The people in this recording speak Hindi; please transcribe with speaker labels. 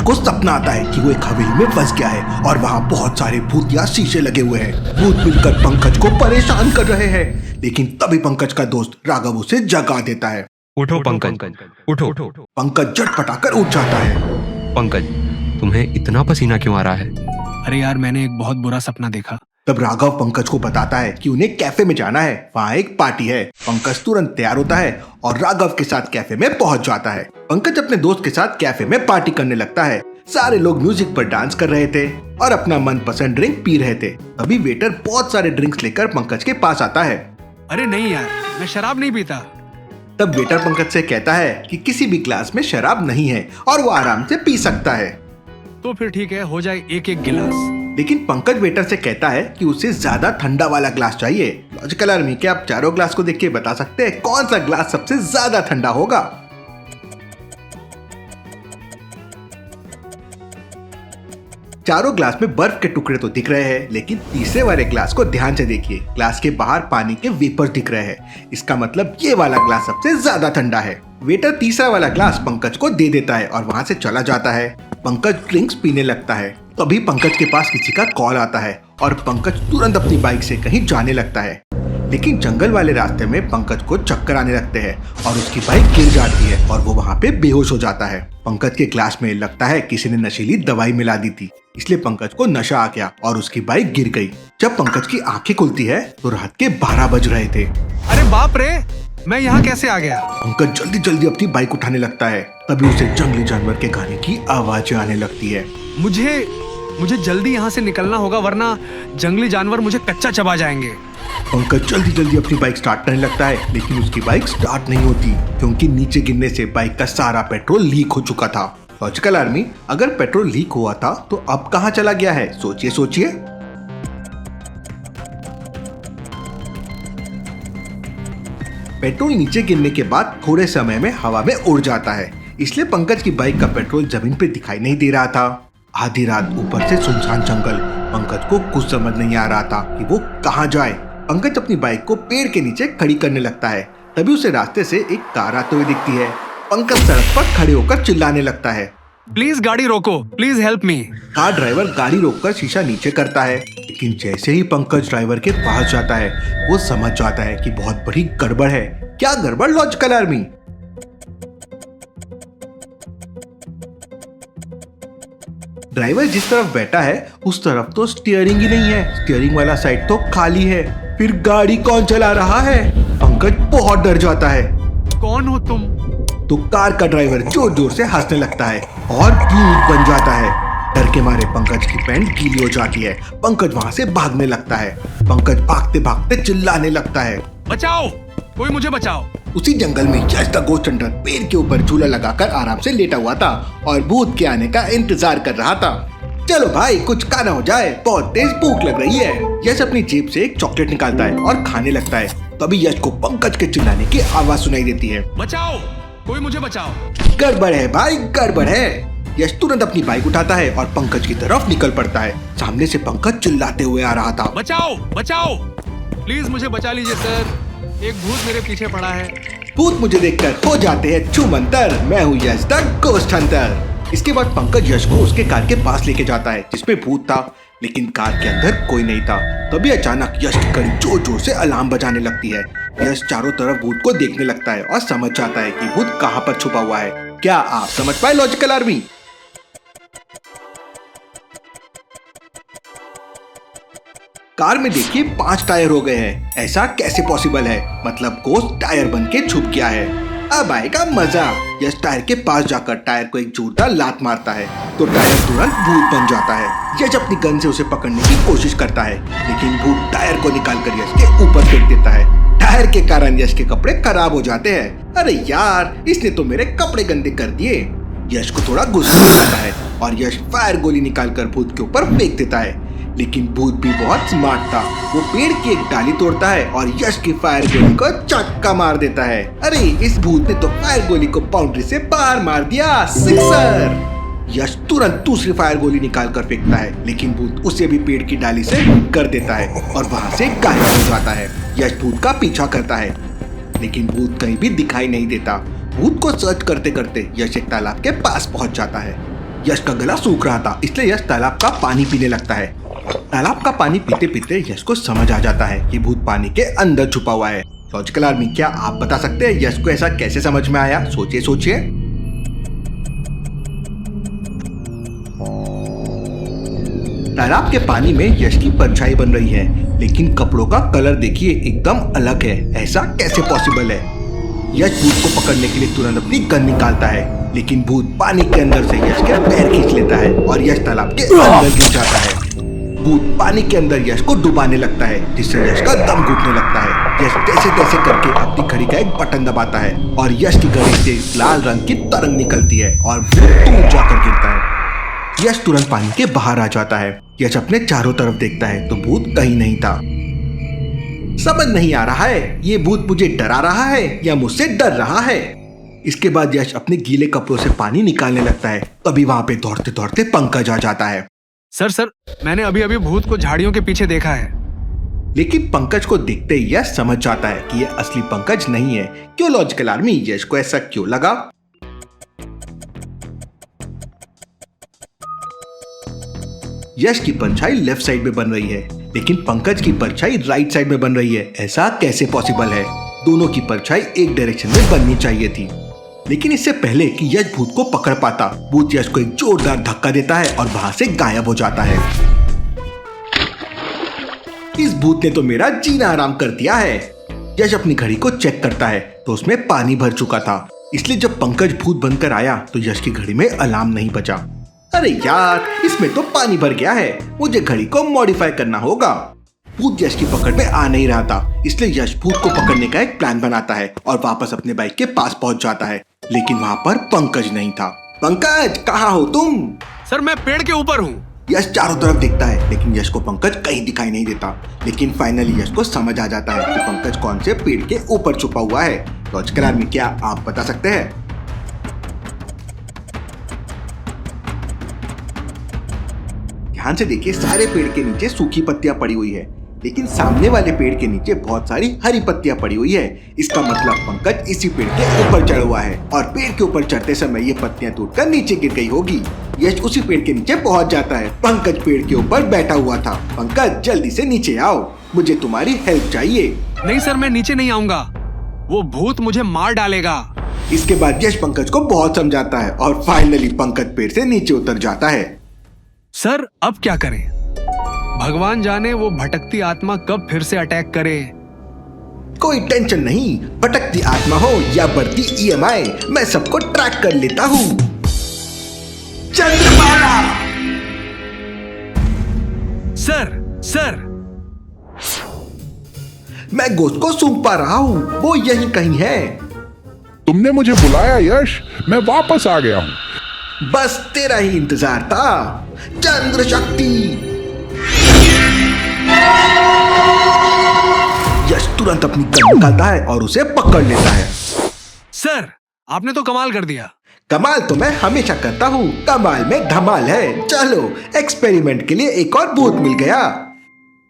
Speaker 1: को सपना आता है कि वो एक हवेली में फंस गया है और वहाँ बहुत सारे भूतिया शीशे लगे हुए हैं। भूत मिलकर पंकज को परेशान कर रहे हैं, लेकिन तभी पंकज का दोस्त राघव उसे जगा देता है।
Speaker 2: उठो पंकज, उठो।
Speaker 1: पंकज झटपटाकर उठ जाता है।
Speaker 2: पंकज, तुम्हें इतना पसीना क्यों आ रहा है?
Speaker 3: अरे यार, मैंने एक बहुत बुरा सपना देखा।
Speaker 1: तब राघव पंकज को बताता है कि उन्हें कैफे में जाना है, वहाँ एक पार्टी है। पंकज तुरंत तैयार होता है और राघव के साथ कैफे में पहुंच जाता है। पंकज अपने दोस्त के साथ कैफे में पार्टी करने लगता है। सारे लोग म्यूजिक पर डांस कर रहे थे और अपना मनपसंद ड्रिंक पी रहे थे। तभी वेटर बहुत सारे ड्रिंक्स लेकर पंकज के पास आता है।
Speaker 3: अरे नहीं यार, मैं शराब नहीं पीता।
Speaker 1: तब वेटर पंकज से कहता है कि किसी भी ग्लास में शराब नहीं है और वो आराम से पी सकता है।
Speaker 3: तो फिर ठीक है, हो जाए एक एक गिलास।
Speaker 1: लेकिन पंकज वेटर से कहता है कि उसे ज्यादा ठंडा वाला ग्लास चाहिए। लॉजिकल आर्मी, क्या आप चारों ग्लास को देख के बता सकते हैं कौन सा ग्लास सबसे ज्यादा ठंडा होगा? चारों ग्लास में बर्फ के टुकड़े तो दिख रहे हैं, लेकिन तीसरे वाले ग्लास को ध्यान से देखिए। ग्लास के बाहर पानी के वेपर्स दिख रहे हैं। इसका मतलब ये वाला ग्लास सबसे ज्यादा ठंडा है। वेटर तीसरा वाला ग्लास पंकज को दे देता है और वहाँ से चला जाता है। पंकज ड्रिंक्स पीने लगता है। तभी पंकज के पास किसी का कॉल आता है और पंकज तुरंत अपनी बाइक से कहीं जाने लगता है। लेकिन जंगल वाले रास्ते में पंकज को चक्कर आने लगते हैं और उसकी बाइक गिर जाती है और वो वहाँ पे बेहोश हो जाता है। पंकज के ग्लास में लगता है किसी ने नशीली दवाई मिला दी थी, इसलिए पंकज को नशा आ गया और उसकी बाइक गिर गई। जब पंकज की आंखें खुलती है तो रात के 12 बज रहे थे।
Speaker 3: अरे बाप रे, मैं यहाँ कैसे आ गया?
Speaker 1: पंकज जल्दी जल्दी अपनी बाइक उठाने लगता है। तभी उसे जंगली जानवर के गाने की आवाजें आने लगती है।
Speaker 3: मुझे जल्दी यहाँ से निकलना होगा, वरना जंगली जानवर मुझे कच्चा चबा जाएंगे।
Speaker 1: पंकज जल्दी जल्दी अपनी बाइक स्टार्ट करने लगता है, लेकिन उसकी बाइक स्टार्ट नहीं होती क्योंकि नीचे गिरने से बाइक का सारा पेट्रोल लीक हो चुका था। लॉजिकल आर्मी, अगर पेट्रोल लीक हुआ था तो अब कहाँ चला गया है? सोचिए सोचिए। पेट्रोल नीचे गिरने के बाद थोड़े समय में हवा में उड़ जाता है, इसलिए पंकज की बाइक का पेट्रोल जमीन पे दिखाई नहीं दे रहा था। आधी रात, ऊपर से सुनसान जंगल। पंकज को कुछ समझ नहीं आ रहा था कि वो कहाँ जाए। पंकज अपनी बाइक को पेड़ के नीचे खड़ी करने लगता है। तभी उसे रास्ते से एक कार आते हुए दिखती है। पंकज सड़क पर खड़े होकर चिल्लाने लगता है,
Speaker 3: प्लीज गाड़ी रोको, please help me.
Speaker 1: Car driver गाड़ी रोककर शीशा नीचे करता है, लेकिन जैसे ही पंकज ड्राइवर के पास जाता है वो समझ जाता है कि बहुत बड़ी गड़बड़ है। क्या गड़बड़ लॉजिकल आर्मी? ड्राइवर जिस तरफ बैठा है उस तरफ तो स्टीयरिंग ही नहीं है। स्टीयरिंग वाला साइड तो खाली है। फिर गाड़ी कौन चला रहा है? पंकज बहुत डर जाता है।
Speaker 3: कौन हो तुम?
Speaker 1: तो कार का ड्राइवर जोर जोर से हंसने लगता है और भूत बन जाता है। डर के मारे पंकज की पैंट गीली हो जाती है। पंकज वहाँ से भागने लगता है। पंकज भागते भागते चिल्लाने लगता है,
Speaker 3: बचाओ, कोई मुझे बचाओ।
Speaker 1: उसी जंगल में यश द गोस्ट हंटर पेड़ के ऊपर झूला लगाकर आराम से लेटा हुआ था और भूत के आने का इंतजार कर रहा था। चलो भाई, कुछ खाना हो जाए, बहुत तेज भूख लग रही है। यश अपनी जेब से एक चॉकलेट निकालता है और खाने लगता है। तभी यश को पंकज के चिल्लाने की आवाज सुनाई देती है,
Speaker 3: बचाओ, कोई मुझे बचाओ।
Speaker 1: गड़बड़ है भाई, गड़बड़ है। यश तुरंत अपनी बाइक उठाता है और पंकज की तरफ निकल पड़ता है। सामने से पंकज चिल्लाते हुए आ रहा था,
Speaker 3: बचाओ, बचाओ, प्लीज मुझे बचा लीजिए सर, एक भूत मेरे पीछे पड़ा है।
Speaker 1: भूत मुझे देखकर हो जाते हैं छूमंतर, मैं हूँ यश द गोस्ट हंटर। इसके बाद पंकज यश को उसके कार के पास लेके जाता है जिसमें भूत था, लेकिन कार के अंदर कोई नहीं था। तभी अचानक यश की गाड़ी जोर जोर से अलार्म बजाने लगती है। यश चारों तरफ भूत को देखने लगता है और समझ जाता है कि भूत कहाँ पर छुपा हुआ है। क्या आप समझ पाए लॉजिकल आर्मी? कार में देखिए 5 टायर हो गए हैं। ऐसा कैसे पॉसिबल है? मतलब गोश्त टायर बन के छुप गया है। अब आएगा मजा। यश टायर के पास जाकर टायर को एक जोरदार लात मारता है तो टायर तुरंत भूत बन जाता है। यश अपनी गन से उसे पकड़ने की कोशिश करता है, लेकिन भूत टायर को निकालकर यश के ऊपर फेंक देता है। टायर के कारण यश के कपड़े खराब हो जाते हैं। अरे यार, इसने तो मेरे कपड़े गंदे कर दिए। यश को थोड़ा गुस्सा आता है और यश फायर गोली निकालकर भूत के ऊपर फेंक देता है, लेकिन भूत भी बहुत स्मार्ट था। वो पेड़ की एक डाली तोड़ता है और यश की फायर गोली को चक्का मार देता है। अरे इस भूत ने तो फायर गोली को बाउंड्री से बाहर मार दिया, सिक्सर। यश तुरंत दूसरी फायर गोली निकाल कर फेंकता है, लेकिन भूत उसे भी पेड़ की डाली से कर देता है और वहां से गायब हो जाता है। यश भूत का पीछा करता है, लेकिन भूत कहीं भी दिखाई नहीं देता। भूत को सर्च करते करते यश एक तालाब के पास पहुंच जाता है। यश का गला सूख रहा था, इसलिए यश तालाब का पानी पीने लगता है। तालाब का पानी पीते पीते यश को समझ आ जाता है कि भूत पानी के अंदर छुपा हुआ है। लॉजिकल आर्मी, क्या आप बता सकते हैं यश को ऐसा कैसे समझ में आया? सोचिए सोचिए। तालाब के पानी में यश की परछाई बन रही है, लेकिन कपड़ों का कलर देखिए एकदम अलग है। ऐसा कैसे पॉसिबल है? यश भूत को पकड़ने के लिए तुरंत अपनी गन निकालता है, लेकिन भूत पानी के अंदर से यश के पैर खींच लेता है और यश तालाब के अंदर गिर जाता है। भूत पानी के अंदर यश को डुबाने लगता है, जिससे यश का दम घुटने लगता है। यश जैसे तैसे करके अपनी घड़ी का एक बटन दबाता है और यश की घड़ी से लाल रंग की तरंग निकलती है और भूत दूर जाकर गिरता है। यश तुरंत पानी के बाहर आ जाता है। यश अपने चारों तरफ देखता है तो भूत कहीं नहीं था। समझ नहीं आ रहा है, ये भूत मुझे डरा रहा है या मुझसे डर रहा है। इसके बाद यश अपने गीले कपड़ों से पानी निकालने लगता है। तभी वहां पे दौड़ते दौड़ते पंकज आ जाता है।
Speaker 3: सर, मैंने अभी अभी भूत को झाड़ियों के पीछे देखा है।
Speaker 1: लेकिन पंकज को देखते ही यश समझ जाता है कि यह असली पंकज नहीं है। क्यों लॉजिकल आर्मी, यश को ऐसा क्यों लगा? यश की परछाई लेफ्ट साइड में बन रही है, लेकिन पंकज की परछाई राइट साइड में बन रही है। ऐसा कैसे पॉसिबल है? दोनों की परछाई एक डायरेक्शन में बननी चाहिए थी। लेकिन इससे पहले कि यश भूत को पकड़ पाता, भूत यश को एक जोरदार धक्का देता है और वहां से गायब हो जाता है। इस भूत ने तो मेरा जीना आराम कर दिया है। यश अपनी घड़ी को चेक करता है तो उसमें पानी भर चुका था, इसलिए जब पंकज भूत बनकर आया तो यश की घड़ी में अलार्म नहीं बजा। अरे यार, इसमें तो पानी भर गया है, मुझे घड़ी को मॉडिफाई करना होगा। भूत यश की पकड़ में आ नहीं रहा था, इसलिए यश भूत को पकड़ने का एक प्लान बनाता है और वापस अपने बाइक के पास पहुंच जाता है। लेकिन वहां पर पंकज नहीं था। पंकज, कहाँ हो तुम?
Speaker 3: सर, मैं पेड़ के ऊपर हूँ।
Speaker 1: यश चारों तरफ देखता है, लेकिन यश को पंकज कहीं दिखाई नहीं देता। लेकिन फाइनली यश को समझ आ जाता है कि पंकज कौन से पेड़ के ऊपर छुपा हुआ है। लॉजिकल आर्मी, क्या आप बता सकते हैं? ध्यान से देखिए, सारे पेड़ के नीचे सूखी पत्तियां पड़ी हुई है, लेकिन सामने वाले पेड़ के नीचे बहुत सारी हरी पत्तियां पड़ी हुई है। इसका मतलब पंकज इसी पेड़ के ऊपर चढ़ा हुआ है और पेड़ के ऊपर चढ़ते समय ये पत्तियां टूटकर नीचे गिर गई होगी। यश उसी पेड़ के नीचे पहुंच जाता है। पंकज पेड़ के ऊपर बैठा हुआ था। पंकज, जल्दी से नीचे आओ, मुझे तुम्हारी हेल्प चाहिए।
Speaker 3: नहीं सर, मैं नीचे नहीं आऊंगा, वो भूत मुझे मार डालेगा।
Speaker 1: इसके बाद यश पंकज को बहुत समझाता है और फाइनली पंकज पेड़ से नीचे उतर जाता है।
Speaker 3: सर, अब क्या करें? भगवान जाने वो भटकती आत्मा कब फिर से अटैक करे।
Speaker 1: कोई टेंशन नहीं, भटकती आत्मा हो या बढ़ती EMI, मैं सबको ट्रैक कर लेता हूँ। चंद्रमाला!
Speaker 3: सर,
Speaker 1: मैं गोश्त को सूंघ पा रहा हूँ, वो यहीं कहीं है।
Speaker 4: तुमने मुझे बुलाया यश, मैं वापस आ गया हूँ।
Speaker 1: बस तेरा ही इंतजार था। चंद्र शक्ति! यश तुरंत अपनी गन निकालता है और उसे पकड़ लेता है।
Speaker 3: सर, आपने तो कमाल कर दिया।
Speaker 1: कमाल तो मैं हमेशा करता हूँ, कमाल में धमाल है। चलो, एक्सपेरिमेंट के लिए एक और भूत मिल गया।